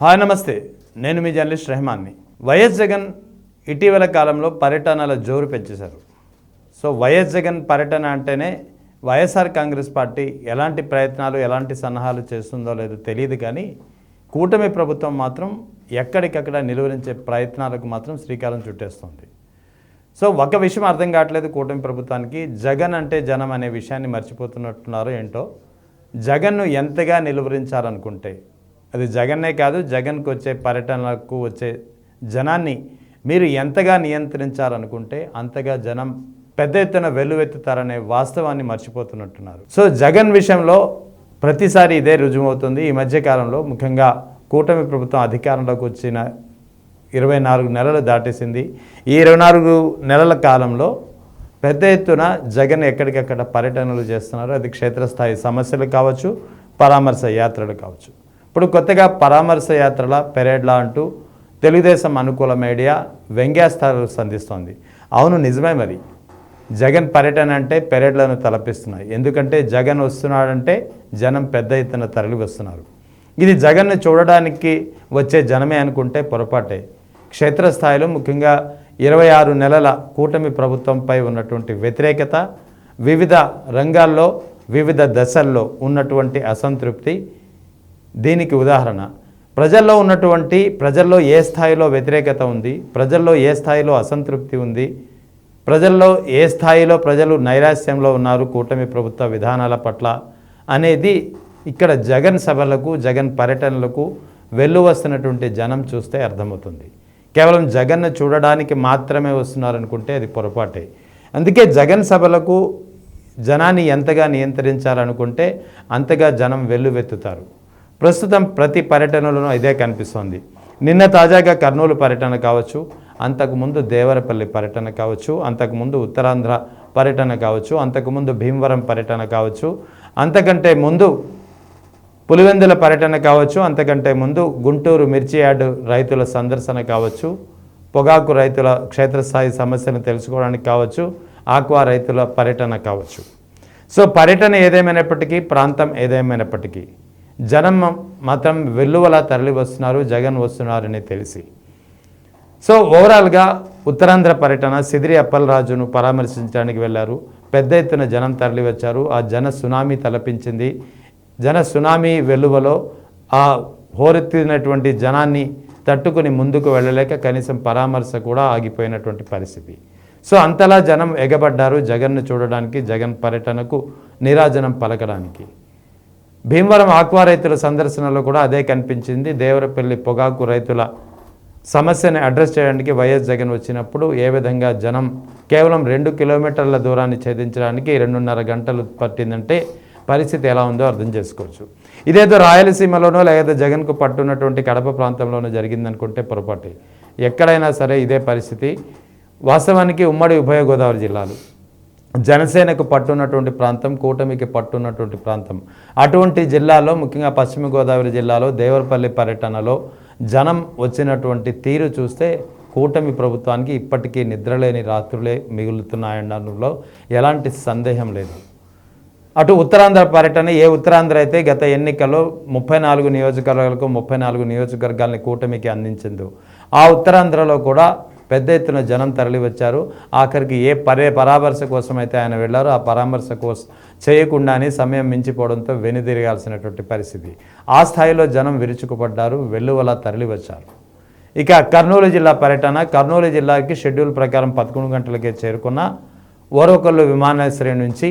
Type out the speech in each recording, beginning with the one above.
Hi నమస్తే, నేను మీ journalist రెహమాన్ని. YS Jagan ఇటీవల కాలంలో పర్యటనల జోరు పెంచేశారు. సో వైఎస్ జగన్ పర్యటన అంటేనే వైఎస్ఆర్ కాంగ్రెస్ పార్టీ ఎలాంటి ప్రయత్నాలు ఎలాంటి సన్నాహాలు చేస్తుందో లేదో తెలియదు, కానీ కూటమి ప్రభుత్వం మాత్రం ఎక్కడికక్కడ నిలువరించే ప్రయత్నాలకు మాత్రం శ్రీకారం చుట్టేస్తుంది. సో ఒక విషయం అర్థం కావట్లేదు కూటమి ప్రభుత్వానికి, జగన్ అంటే జనం అనే విషయాన్ని మర్చిపోతున్నట్టున్నారో ఏంటో. జగన్ను ఎంతగా నిలువరించాలనుకుంటే అది జగన్నే కాదు, జగన్కు వచ్చే పర్యటనలకు వచ్చే జనాన్ని మీరు ఎంతగా నియంత్రించాలనుకుంటే అంతగా జనం పెద్ద ఎత్తున వెల్లువెత్తుతారనే వాస్తవాన్ని మర్చిపోతున్నట్టున్నారు. సో జగన్ విషయంలో ప్రతిసారి ఇదే రుజువవుతుంది. ఈ మధ్యకాలంలో ముఖ్యంగా కూటమి ప్రభుత్వం అధికారంలోకి వచ్చిన 24 నెలలు దాటేసింది. ఈ 24 నెలల కాలంలో పెద్ద ఎత్తున జగన్ ఎక్కడికక్కడ పర్యటనలు చేస్తున్నారు. అది క్షేత్రస్థాయి సమస్యలు కావచ్చు, పరామర్శ యాత్రలు కావచ్చు. ఇప్పుడు కొత్తగా పరామర్శ యాత్రల పెరేడ్లా అంటూ తెలుగుదేశం అనుకూల మీడియా వ్యంగ్యాస్త్రాలు సంధిస్తోంది. అవును, నిజమే. మరి జగన్ పర్యటన అంటే పెరేడ్లను తలపిస్తున్నాయి. ఎందుకంటే జగన్ వస్తున్నాడంటే జనం పెద్ద ఎత్తున తరలి వస్తున్నారు. ఇది జగన్ను చూడడానికి వచ్చే జనమే అనుకుంటే పొరపాటే. క్షేత్రస్థాయిలో ముఖ్యంగా 26 నెలల కూటమి ప్రభుత్వంపై ఉన్నటువంటి వ్యతిరేకత, వివిధ రంగాల్లో వివిధ దశల్లో ఉన్నటువంటి అసంతృప్తి దీనికి ఉదాహరణ. ప్రజల్లో ఏ స్థాయిలో వ్యతిరేకత ఉంది, ప్రజల్లో ఏ స్థాయిలో అసంతృప్తి ఉంది, ప్రజల్లో ఏ స్థాయిలో ప్రజలు నైరాశ్యంలో ఉన్నారు కూటమి ప్రభుత్వ విధానాల పట్ల అనేది ఇక్కడ జగన్ సభలకు, జగన్ పర్యటనలకు వెల్లువస్తున్నటువంటి జనం చూస్తే అర్థమవుతుంది. కేవలం జగన్ను చూడడానికి మాత్రమే వస్తున్నారనుకుంటే అది పొరపాటే. అందుకే జగన్ సభలకు జనాన్ని ఎంతగా నియంత్రించాలనుకుంటే అంతగా జనం వెల్లువెత్తుతారు. ప్రస్తుతం ప్రతి పర్యటనలోనూ ఇదే కనిపిస్తోంది. నిన్న తాజాగా కర్నూలు పర్యటన కావచ్చు, అంతకుముందు దేవరపల్లి పర్యటన కావచ్చు, అంతకుముందు ఉత్తరాంధ్ర పర్యటన కావచ్చు, అంతకుముందు భీమవరం పర్యటన కావచ్చు, అంతకంటే ముందు పులివెందుల పర్యటన కావచ్చు, అంతకంటే ముందు గుంటూరు మిర్చి యార్డు రైతుల సందర్శన కావచ్చు, పొగాకు రైతుల క్షేత్రస్థాయి సమస్యను తెలుసుకోవడానికి కావచ్చు, ఆక్వా రైతుల పర్యటన కావచ్చు. సో పర్యటన ఏదేమైనప్పటికీ, ప్రాంతం ఏదేమైనప్పటికీ జనం మాత్రం వెల్లువలా తరలి వస్తున్నారు, జగన్ వస్తున్నారని తెలిసి. సో ఓవరాల్గా ఉత్తరాంధ్ర పర్యటన సిదిరి అప్పలరాజును పరామర్శించడానికి వెళ్ళారు. పెద్ద ఎత్తున జనం తరలి వచ్చారు. ఆ జన సునామీ తలపించింది. జన సునామీ వెల్లువలో ఆ హోరెత్తినటువంటి జనాన్ని తట్టుకుని ముందుకు వెళ్ళలేక కనీసం పరామర్శ కూడా ఆగిపోయినటువంటి పరిస్థితి. సో అంతలా జనం ఎగబడ్డారు జగన్ను చూడడానికి, జగన్ పర్యటనకు నీరాజనం పలకడానికి. భీమవరం ఆక్వా రైతుల సందర్శనలో కూడా అదే కనిపించింది. దేవరపల్లి పొగాకు రైతుల సమస్యని అడ్రస్ చేయడానికి వైఎస్ జగన్ వచ్చినప్పుడు ఏ విధంగా జనం కేవలం 2 కిలోమీటర్ల దూరాన్ని ఛేదించడానికి 2.5 గంటలు పట్టిందంటే పరిస్థితి ఎలా ఉందో అర్థం చేసుకోవచ్చు. ఇదేదో రాయలసీమలోనో లేదా జగన్కు పట్టున్నటువంటి కడప ప్రాంతంలోనో జరిగిందనుకుంటే పొరపాటే. ఎక్కడైనా సరే ఇదే పరిస్థితి. వాస్తవానికి ఉమ్మడి ఉభయ గోదావరి జిల్లాలు జనసేనకు పట్టున్నటువంటి ప్రాంతం, కూటమికి పట్టున్నటువంటి ప్రాంతం. అటువంటి జిల్లాలో ముఖ్యంగా పశ్చిమ గోదావరి జిల్లాలో దేవరపల్లి పర్యటనలో జనం వచ్చినటువంటి తీరు చూస్తే కూటమి ప్రభుత్వానికి ఇప్పటికీ నిద్రలేని రాత్రులే మిగులుతున్నాయనడంలో ఎలాంటి సందేహం లేదు. అటు ఉత్తరాంధ్ర పర్యటన, ఏ ఉత్తరాంధ్ర అయితే గత ఎన్నికల్లో 34 నియోజకవర్గాలకు 34 నియోజకవర్గాలని కూటమికి అందించిందో ఆ ఉత్తరాంధ్రలో కూడా పెద్ద ఎత్తున జనం తరలి వచ్చారు. ఆఖరికి ఏ పరామర్శ కోసం అయితే ఆయన వెళ్ళారో ఆ పరామర్శ కోసం చేయకుండానే సమయం మించిపోవడంతో వెనుదిరగాల్సినటువంటి పరిస్థితి. ఆ స్థాయిలో జనం విరుచుకుపడ్డారు, వెల్లువలా తరలి వచ్చారు. ఇక కర్నూలు జిల్లా పర్యటన, కర్నూలు జిల్లాకి షెడ్యూల్ ప్రకారం 11 గంటలకే చేరుకున్న ఓరవకల్లు విమానాశ్రయం నుంచి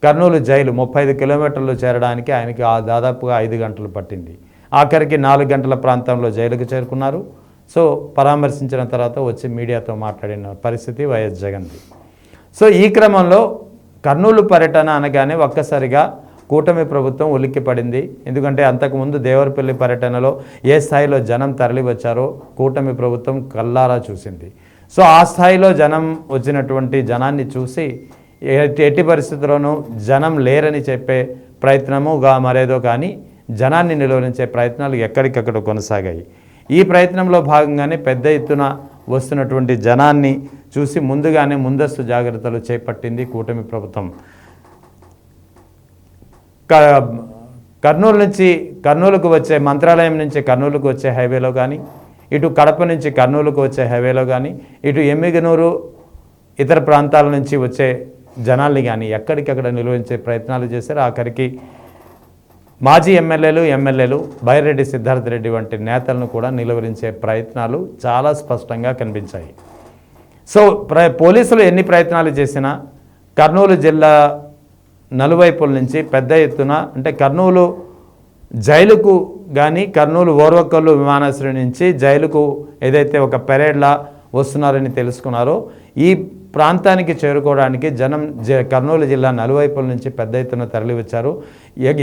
కర్నూలు జైలు 35 కిలోమీటర్లు చేరడానికి ఆయనకి దాదాపుగా 5 గంటలు పట్టింది. ఆఖరికి 4 గంటల ప్రాంతంలో జైలుకు చేరుకున్నారు. సో పరామర్శించిన తర్వాత వచ్చి మీడియాతో మాట్లాడిన పరిస్థితి వైఎస్ జగన్ది. సో ఈ క్రమంలో కర్నూలు పర్యటన అనగానే ఒక్కసారిగా కూటమి ప్రభుత్వం ఉలిక్కిపడింది. ఎందుకంటే అంతకుముందు దేవరపల్లి పర్యటనలో ఏ స్థాయిలో జనం తరలి వచ్చారో కూటమి ప్రభుత్వం కల్లారా చూసింది. సో ఆ స్థాయిలో జనం వచ్చినటువంటి జనాన్ని చూసి ఎట్టి పరిస్థితుల్లోనూ జనం లేరని చెప్పే ప్రయత్నముగా మరేదో కానీ జనాన్ని నిలువరించే ప్రయత్నాలు ఎక్కడికక్కడ కొనసాగాయి. ఈ ప్రయత్నంలో భాగంగానే పెద్ద ఎత్తున వస్తున్నటువంటి జనాన్ని చూసి ముందుగానే ముందస్తు జాగ్రత్తలు చేపట్టింది కూటమి ప్రభుత్వం. కర్నూలుకు వచ్చే మంత్రాలయం నుంచి కర్నూలుకు వచ్చే హైవేలో కానీ, ఇటు కడప నుంచి కర్నూలుకు వచ్చే హైవేలో కానీ, ఇటు ఎమ్మిగనూరు ఇతర ప్రాంతాల నుంచి వచ్చే జనాల్ని కానీ ఎక్కడికక్కడ నిలువరించే ప్రయత్నాలు చేశారు. ఆఖరికి మాజీ ఎమ్మెల్యేలు బైరెడ్డి సిద్ధార్థ రెడ్డి వంటి నేతలను కూడా నిలువరించే ప్రయత్నాలు చాలా స్పష్టంగా కనిపించాయి. సో పోలీసులు ఎన్ని ప్రయత్నాలు చేసినా కర్నూలు జిల్లా నలువైపుల నుంచి పెద్ద ఎత్తున, అంటే కర్నూలు జైలుకు కానీ, కర్నూలు ఓర్వకల్లు విమానాశ్రయం నుంచి జైలుకు ఏదైతే ఒక పెరేడ్లా వస్తున్నారని తెలుసుకున్నారో, ఈ ప్రాంతానికి చేరుకోవడానికి జనం కర్నూలు జిల్లా నలువైపుల నుంచి పెద్ద ఎత్తున తరలి వచ్చారు.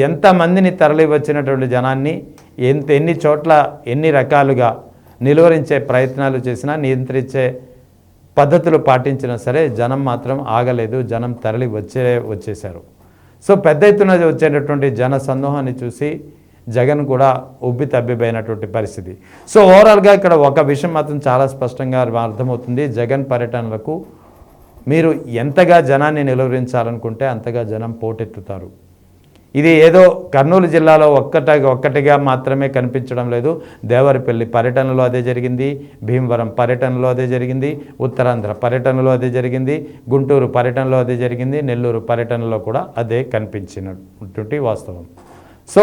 ఎంతమందిని తరలి వచ్చినటువంటి జనాన్ని ఎన్ని చోట్ల ఎన్ని రకాలుగా నిలువరించే ప్రయత్నాలు చేసినా, నియంత్రించే పద్ధతులు పాటించినా సరే జనం మాత్రం ఆగలేదు. జనం తరలి వచ్చేశారు. సో పెద్ద ఎత్తున వచ్చేటటువంటి జన సందోహాన్ని చూసి జగన్ కూడా ఉబ్బి తబ్బిపోయినటువంటి పరిస్థితి. సో ఓవరాల్గా ఇక్కడ ఒక విషయం మాత్రం చాలా స్పష్టంగా అర్థమవుతుంది. జగన్ పర్యటనలకు మీరు ఎంతగా జనాన్ని నిలువరించాలనుకుంటే అంతగా జనం పోటెత్తుతారు. ఇది ఏదో కర్నూలు జిల్లాలో ఒక్కటిగా మాత్రమే కనిపించడం లేదు. దేవరపల్లి పర్యటనలో అదే జరిగింది, భీమవరం పర్యటనలో అదే జరిగింది, ఉత్తరాంధ్ర పర్యటనలో అదే జరిగింది, గుంటూరు పర్యటనలో అదే జరిగింది, నెల్లూరు పర్యటనలో కూడా అదే కనిపించినటువంటి వాస్తవం. సో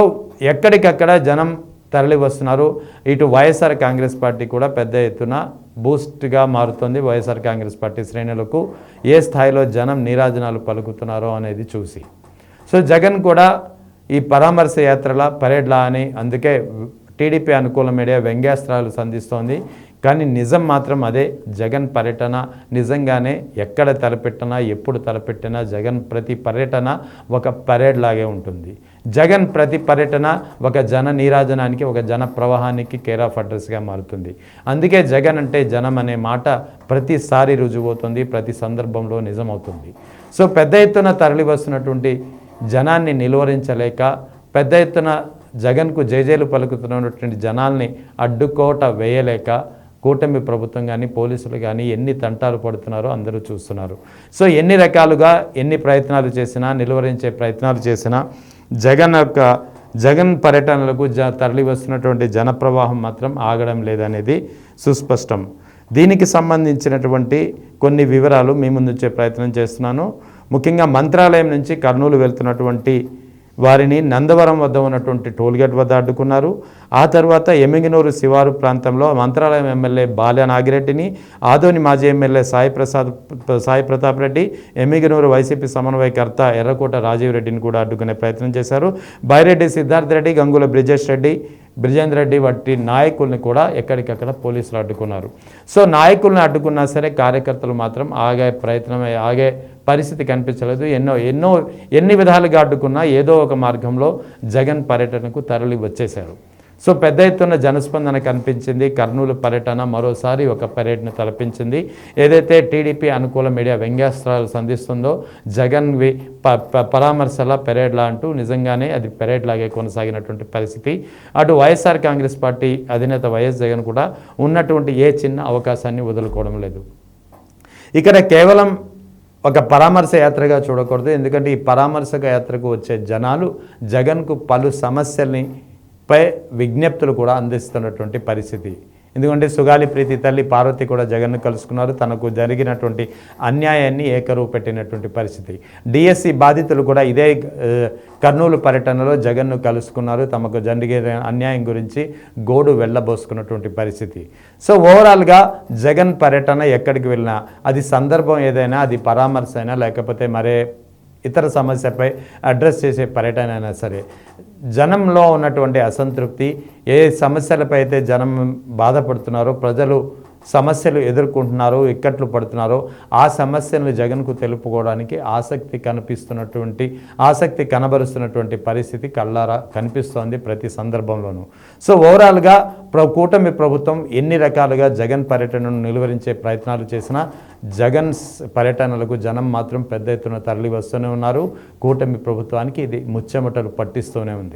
ఎక్కడికక్కడ జనం తరలి వస్తున్నారు. ఇటు వైఎస్ఆర్ కాంగ్రెస్ పార్టీ కూడా పెద్ద ఎత్తున బూస్ట్గా మారుతుంది. వైఎస్ఆర్ కాంగ్రెస్ పార్టీ శ్రేణులకు ఏ స్థాయిలో జనం నీరాజనాలు పలుకుతున్నారో అనేది చూసి. సో జగన్ కూడా ఈ పరామర్శ యాత్రల పరేడ్లా అని అందుకే టీడీపీ అనుకూల మీడియా వ్యంగ్యాస్త్రాలు సంధిస్తోంది. కానీ నిజం మాత్రం అదే. జగన్ పర్యటన నిజంగానే ఎక్కడ తలపెట్టినా, ఎప్పుడు తలపెట్టినా జగన్ ప్రతి పర్యటన ఒక పరేడ్ లాగే ఉంటుంది. జగన్ ప్రతి పర్యటన ఒక జన నీరాజనానికి, ఒక జన ప్రవాహానికి కేర్ ఆఫ్ అడ్రస్గా మారుతుంది. అందుకే జగన్ అంటే జనం అనే మాట ప్రతిసారి రుజువవుతుంది, ప్రతి సందర్భంలో నిజమవుతుంది. సో పెద్ద ఎత్తున తరలి వస్తున్నటువంటి జనాన్ని నిలువరించలేక, పెద్ద ఎత్తున జగన్కు జేజేలు పలుకుతున్నటువంటి జనాల్ని అడ్డుకోట వేయలేక కూటమి ప్రభుత్వం కానీ, పోలీసులు కానీ ఎన్ని తంటాలు పడుతున్నారో అందరూ చూస్తున్నారు. సో ఎన్ని రకాలుగా ఎన్ని ప్రయత్నాలు చేసినా, నిలువరించే ప్రయత్నాలు చేసినా జగన్ పర్యటనలకు తరలి వస్తున్నటువంటి జనప్రవాహం మాత్రం ఆగడం లేదనేది సుస్పష్టం. దీనికి సంబంధించినటువంటి కొన్ని వివరాలు మీ ముందుంచే ప్రయత్నం చేస్తున్నాను. ముఖ్యంగా మంత్రాలయం నుంచి కర్నూలు వెళ్తున్నటువంటి వారిని నందవరం వద్ద ఉన్నటువంటి టోల్గేట్ వద్ద అడ్డుకున్నారు. ఆ తర్వాత ఎమ్మిగనూరు శివారు ప్రాంతంలో మంత్రాలయం ఎమ్మెల్యే బాల్య నాగిరెడ్డిని, ఆదోని మాజీ ఎమ్మెల్యే సాయి ప్రతాప్ రెడ్డి, ఎమ్మిగనూరు వైసీపీ సమన్వయకర్త ఎర్రకోట రాజీవ్ రెడ్డిని కూడా అడ్డుకునే ప్రయత్నం చేశారు. బైరెడ్డి సిద్ధార్థ రెడ్డి, గంగుల బ్రిజేందర్ రెడ్డి వంటి నాయకుల్ని కూడా ఎక్కడికక్కడ పోలీసులు అడ్డుకున్నారు. సో నాయకుల్ని అడ్డుకున్నా సరే కార్యకర్తలు మాత్రం ఆగే పరిస్థితి కనిపించలేదు. ఎన్ని విధాలుగా అడ్డుకున్నా ఏదో ఒక మార్గంలో జగన్ పర్యటనకు తరలి వచ్చేశారు. సో పెద్ద ఎత్తున జనస్పందన కనిపించింది. కర్నూలు పర్యటన మరోసారి ఒక పర్యటన తలపించింది. ఏదైతే టీడీపీ అనుకూల మీడియా వ్యంగ్యాస్త్రాలు సంధిస్తుందో జగన్ పరామర్శల పెరేడ్లా అంటూ నిజంగానే అది పెరేడ్లాగే కొనసాగినటువంటి పరిస్థితి. అటు వైఎస్ఆర్ కాంగ్రెస్ పార్టీ అధినేత వైఎస్ జగన్ కూడా ఉన్నటువంటి ఏ చిన్న అవకాశాన్ని వదులుకోవడం లేదు. ఇక్కడ కేవలం ఒక పరామర్శ యాత్రగా చూడకూడదు. ఎందుకంటే ఈ పరామర్శ యాత్రకు వచ్చే జనాలు జగన్కు పలు సమస్యలపై విజ్ఞప్తులు కూడా అందిస్తున్నటువంటి పరిస్థితి. ఎందుకంటే సుగాలి ప్రీతి తల్లి పార్వతి కూడా జగన్ను కలుసుకున్నారు. తనకు జరిగినటువంటి అన్యాయాన్ని ఏకరువు పెట్టినటువంటి పరిస్థితి. డిఎస్సి బాధితులు కూడా ఇదే కర్నూలు పర్యటనలో జగన్ను కలుసుకున్నారు. తమకు జరిగిన అన్యాయం గురించి గోడు వెళ్ళబోసుకున్నటువంటి పరిస్థితి. సో ఓవరాల్గా జగన్ పర్యటన ఎక్కడికి వెళ్ళినా, అది సందర్భం ఏదైనా, అది పరామర్శ అయినా లేకపోతే మరే ఇతర సమస్యపై అడ్రస్ చేసే పర్యటన అయినా సరే, జనంలో ఉన్నటువంటి అసంతృప్తి, ఏ సమస్యలపై అయితే జనం బాధపడుతున్నారో, ప్రజలు సమస్యలు ఎదుర్కొంటున్నారో, ఇక్కట్లు పడుతున్నారో ఆ సమస్యలను జగన్కు తెలుపుకోవడానికి ఆసక్తి కనబరుస్తున్నటువంటి పరిస్థితి కళ్ళారా కనిపిస్తోంది ప్రతి సందర్భంలోనూ. సో ఓవరాల్గా కూటమి ప్రభుత్వం ఎన్ని రకాలుగా జగన్ పర్యటనను నిలువరించే ప్రయత్నాలు చేసినా జగన్ పర్యటనలకు జనం మాత్రం పెద్ద ఎత్తున తరలి వస్తూనే ఉన్నారు. కూటమి ప్రభుత్వానికి ఇది ముచ్చెమటలు పట్టిస్తూనే ఉంది.